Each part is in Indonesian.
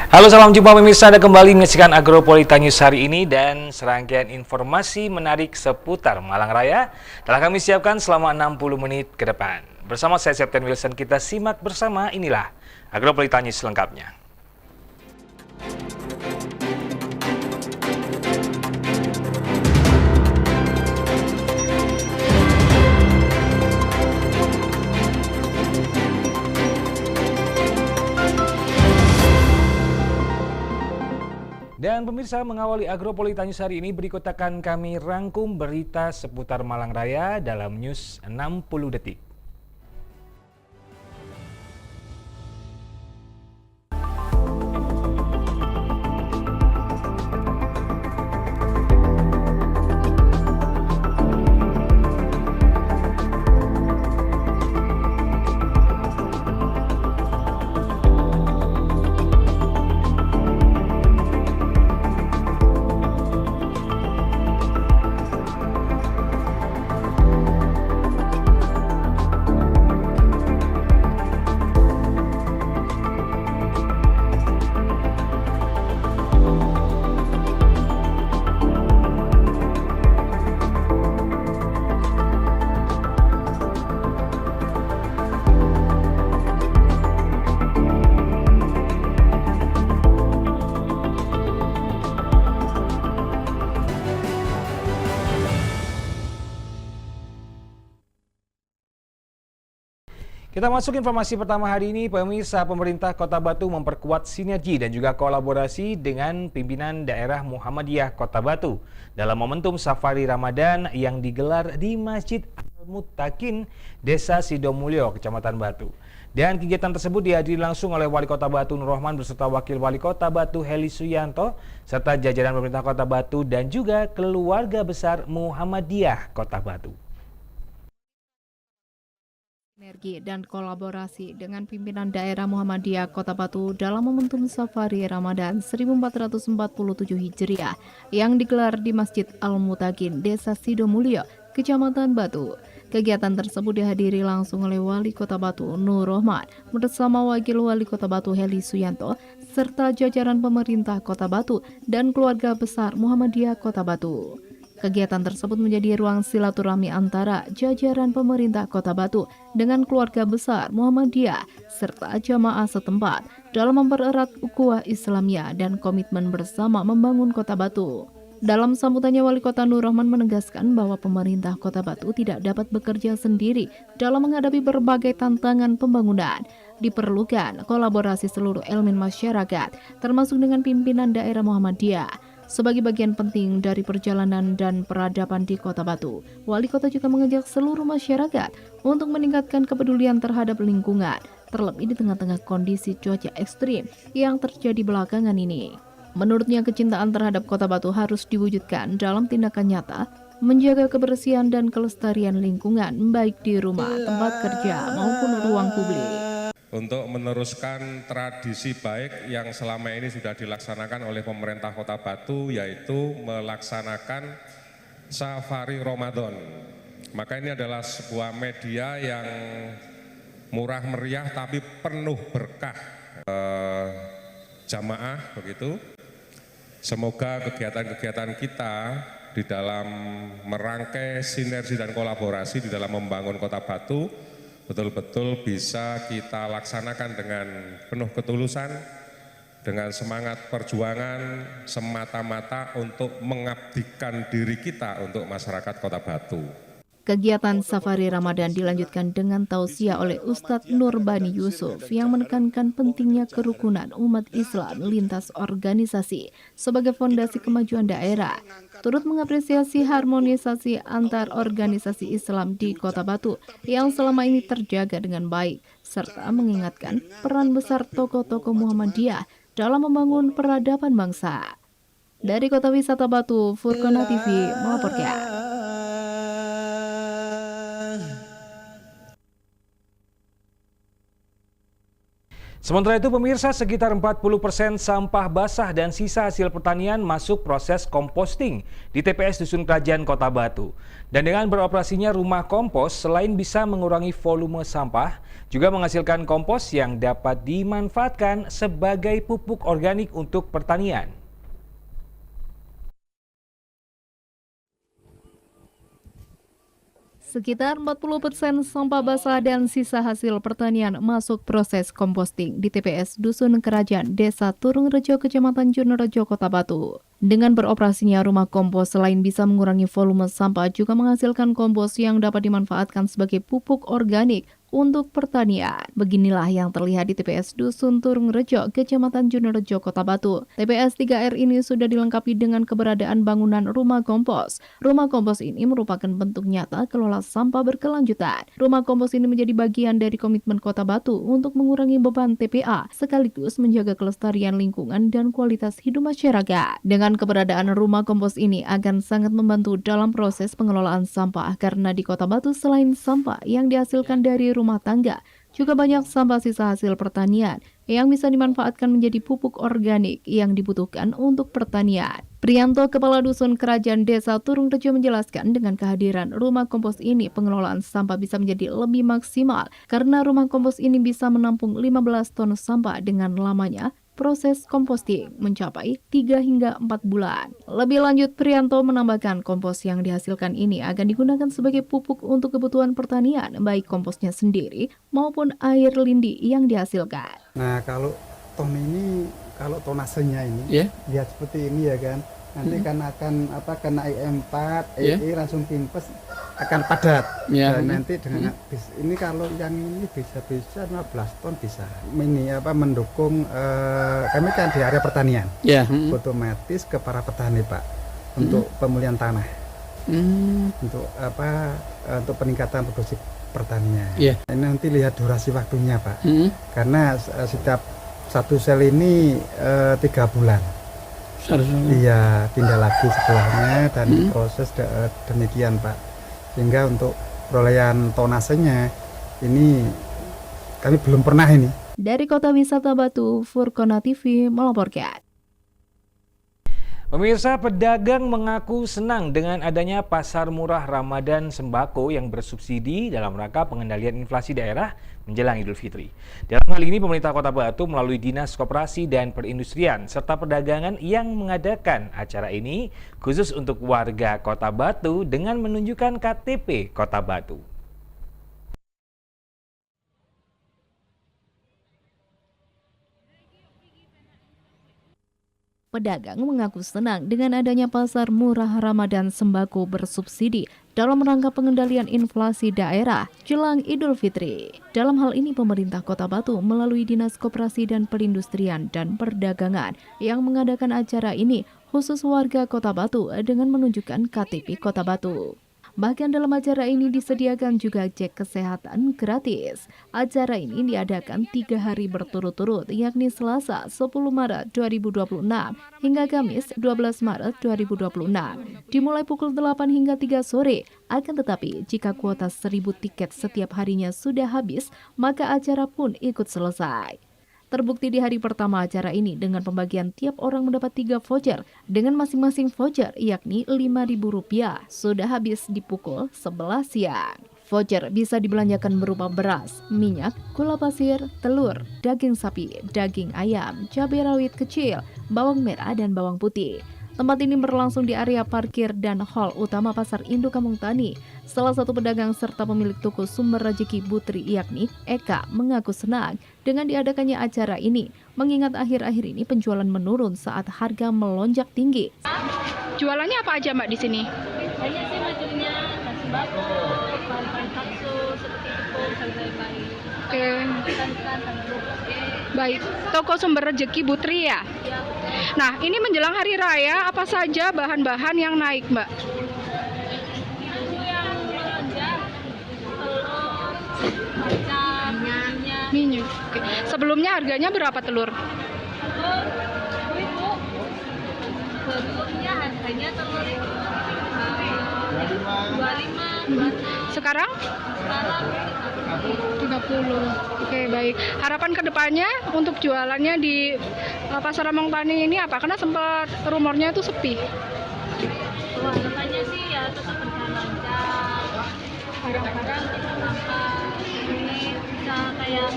Halo, salam jumpa pemirsa, Anda kembali menyaksikan Agropolita News hari ini dan serangkaian informasi menarik seputar Malang Raya telah kami siapkan selama 60 menit ke depan. Bersama saya Septian Wilson, kita simak bersama, inilah Agropolita News lengkapnya. Dan pemirsa, mengawali Agropolita News hari ini, berikut akan kami rangkum berita seputar Malang Raya dalam News 60 Detik. Kita masuk informasi pertama hari ini, pemirsa. Pemerintah Kota Batu memperkuat sinergi dan juga kolaborasi dengan pimpinan daerah Muhammadiyah Kota Batu dalam momentum Safari Ramadan yang digelar di Masjid Al-Muttaqin, Desa Sidomulyo, Kecamatan Batu. Dan kegiatan tersebut dihadiri langsung oleh Wali Kota Batu Nur Rohman beserta Wakil Wali Kota Batu Heli Suyanto serta jajaran pemerintah Kota Batu dan juga keluarga besar Muhammadiyah Kota Batu. Sinergi dan kolaborasi dengan pimpinan daerah Muhammadiyah Kota Batu dalam momentum Safari Ramadan 1447 Hijriah yang digelar di Masjid Al-Muttaqin, Desa Sidomulyo, Kecamatan Batu. Kegiatan tersebut dihadiri langsung oleh Wali Kota Batu Nur Rohman bersama Wakil Wali Kota Batu Heli Suyanto serta jajaran pemerintah Kota Batu dan keluarga besar Muhammadiyah Kota Batu. Kegiatan tersebut menjadi ruang silaturahmi antara jajaran pemerintah Kota Batu dengan keluarga besar Muhammadiyah serta jamaah setempat dalam mempererat ukhuwah Islamiyah dan komitmen bersama membangun Kota Batu. Dalam sambutannya, Wali Kota Nur Rohman menegaskan bahwa pemerintah Kota Batu tidak dapat bekerja sendiri dalam menghadapi berbagai tantangan pembangunan. Diperlukan kolaborasi seluruh elemen masyarakat, termasuk dengan pimpinan daerah Muhammadiyah. Sebagai bagian penting dari perjalanan dan peradaban di Kota Batu, Wali Kota juga mengajak seluruh masyarakat untuk meningkatkan kepedulian terhadap lingkungan, terlebih di tengah-tengah kondisi cuaca ekstrim yang terjadi belakangan ini. Menurutnya, kecintaan terhadap Kota Batu harus diwujudkan dalam tindakan nyata, menjaga kebersihan dan kelestarian lingkungan baik di rumah, tempat kerja, maupun ruang publik. Untuk meneruskan tradisi baik yang selama ini sudah dilaksanakan oleh pemerintah Kota Batu, yaitu melaksanakan Safari Ramadan. Maka ini adalah sebuah media yang murah meriah tapi penuh berkah jamaah begitu. Semoga kegiatan-kegiatan kita di dalam merangkai sinergi dan kolaborasi di dalam membangun Kota Batu betul-betul bisa kita laksanakan dengan penuh ketulusan, dengan semangat perjuangan semata-mata untuk mengabdikan diri kita untuk masyarakat Kota Batu. Kegiatan Safari Ramadan dilanjutkan dengan tausiah oleh Ustadz Nurbani Yusuf yang menekankan pentingnya kerukunan umat Islam lintas organisasi sebagai fondasi kemajuan daerah. Turut mengapresiasi harmonisasi antar organisasi Islam di Kota Batu yang selama ini terjaga dengan baik, serta mengingatkan peran besar tokoh-tokoh Muhammadiyah dalam membangun peradaban bangsa. Dari Kota Wisata Batu, Furqana TV melaporkan. Sementara itu pemirsa, sekitar 40% sampah basah dan sisa hasil pertanian masuk proses komposting di TPS Dusun Kerajaan Kota Batu. Dan dengan beroperasinya rumah kompos, selain bisa mengurangi volume sampah, juga menghasilkan kompos yang dapat dimanfaatkan sebagai pupuk organik untuk pertanian. Sekitar 40% sampah basah dan sisa hasil pertanian masuk proses komposting di TPS Dusun Kerajaan, Desa Turungrejo, Kecamatan Jonorejo, Kota Batu. Dengan beroperasinya rumah kompos, selain bisa mengurangi volume sampah, juga menghasilkan kompos yang dapat dimanfaatkan sebagai pupuk organik untuk pertanian. Beginilah yang terlihat di TPS Dusun Turungrejo, Kecamatan Jonorejo, Kota Batu. TPS 3R ini sudah dilengkapi dengan keberadaan bangunan rumah kompos. Rumah kompos ini merupakan bentuk nyata kelola sampah berkelanjutan. Rumah kompos ini menjadi bagian dari komitmen Kota Batu untuk mengurangi beban TPA, sekaligus menjaga kelestarian lingkungan dan kualitas hidup masyarakat. Dengan keberadaan rumah kompos ini akan sangat membantu dalam proses pengelolaan sampah, karena di Kota Batu selain sampah yang dihasilkan dari rumah tangga, juga banyak sampah sisa hasil pertanian yang bisa dimanfaatkan menjadi pupuk organik yang dibutuhkan untuk pertanian. Prianto, Kepala Dusun Kerajaan Desa Turungrejo, menjelaskan dengan kehadiran rumah kompos ini, pengelolaan sampah bisa menjadi lebih maksimal karena rumah kompos ini bisa menampung 15 ton sampah dengan lamanya proses komposting mencapai 3 hingga 4 bulan. Lebih lanjut, Prianto menambahkan kompos yang dihasilkan ini akan digunakan sebagai pupuk untuk kebutuhan pertanian, baik komposnya sendiri maupun air lindi yang dihasilkan. Nah, kalau kalau tonasenya ini, lihat seperti ini ya kan, nanti kan akan kena IM4, EE langsung timpes, akan padat. Dan nanti dengan ini kalau yang ini bisa 15 ton bisa. Ini mendukung kami kan di area pertanian. Otomatis ke para petani, Pak, untuk pemulihan tanah. Untuk untuk peningkatan produksi pertanian. Ini nanti lihat durasi waktunya, Pak. Karena setiap satu sel ini 3 bulan. Iya, pindah lagi sebelahnya dan proses demikian, Pak. Sehingga untuk perolehan tonasenya ini kami belum pernah ini. Dari Kota Wisata Batu, Furkona TV melaporkan. Pemirsa, pedagang mengaku senang dengan adanya pasar murah Ramadan sembako yang bersubsidi dalam rangka pengendalian inflasi daerah menjelang Idul Fitri. Dalam hal ini, pemerintah Kota Batu melalui Dinas Koperasi dan Perindustrian serta Perdagangan yang mengadakan acara ini khusus untuk warga Kota Batu dengan menunjukkan KTP Kota Batu. Pedagang mengaku senang dengan adanya pasar murah Ramadan sembako bersubsidi dalam rangka pengendalian inflasi daerah jelang Idul Fitri. Dalam hal ini, pemerintah Kota Batu melalui Dinas Koperasi dan Perindustrian dan Perdagangan yang mengadakan acara ini khusus warga Kota Batu dengan menunjukkan KTP Kota Batu. Bahkan dalam acara ini disediakan juga cek kesehatan gratis. Acara ini diadakan 3 hari berturut-turut, yakni Selasa 10 Maret 2026 hingga Kamis 12 Maret 2026. Dimulai pukul 8 hingga 3 sore. Akan tetapi, jika kuota 1.000 tiket setiap harinya sudah habis, maka acara pun ikut selesai. Terbukti di hari pertama acara ini dengan pembagian tiap orang mendapat 3 voucher dengan masing-masing voucher yakni Rp5.000 sudah habis di pukul 11 siang. Voucher bisa dibelanjakan berupa beras, minyak, gula pasir, telur, daging sapi, daging ayam, cabai rawit kecil, bawang merah dan bawang putih. Tempat ini berlangsung di area parkir dan hall utama Pasar Induk Kampung Tani. Salah satu pedagang serta pemilik toko Sumber Rejeki Putri yakni Eka mengaku senang dengan diadakannya acara ini, mengingat akhir-akhir ini penjualan menurun saat harga melonjak tinggi. Jualannya apa aja, Mbak, di sini? Banyak sih majunya, sembako, bahan-bahan kapsul seperti tepung, sayur-sayur lain. Oke. Ikan-ikan, sayur. Baik, toko Sumber Rejeki Putri ya? Nah, ini menjelang hari raya, apa saja bahan-bahan yang naik, Mbak? Itu yang melonjak, telur, kacang, Minyak. Oke. Sebelumnya harganya berapa telur? telur, ibu. Sebelumnya harganya telur itu 25. Sekarang? Sekarang 30. Oke, baik. Harapan kedepannya untuk jualannya di Pasar Among Tani ini apa? Karena sempat rumornya itu sepi. harapannya sih ya tetap berjalan lancar. Barang-barang kita makan ini bisa kayak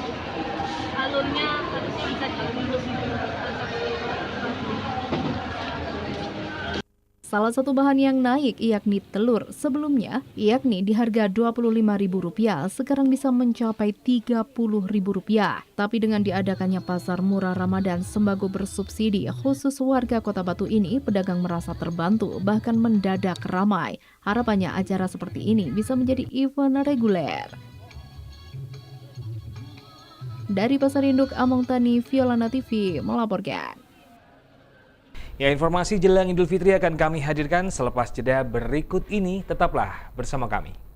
alurnya harusnya bisa diurus gitu. Salah satu bahan yang naik yakni telur. Sebelumnya, yakni di harga Rp25.000, sekarang bisa mencapai Rp30.000. Tapi dengan diadakannya pasar murah Ramadan sembako bersubsidi khusus warga Kota Batu ini, pedagang merasa terbantu, bahkan mendadak ramai. Harapannya acara seperti ini bisa menjadi event reguler. Dari Pasar Induk Among Tani, Violana TV melaporkan. Ya, informasi jelang Idul Fitri akan kami hadirkan selepas jeda berikut ini. Tetaplah bersama kami.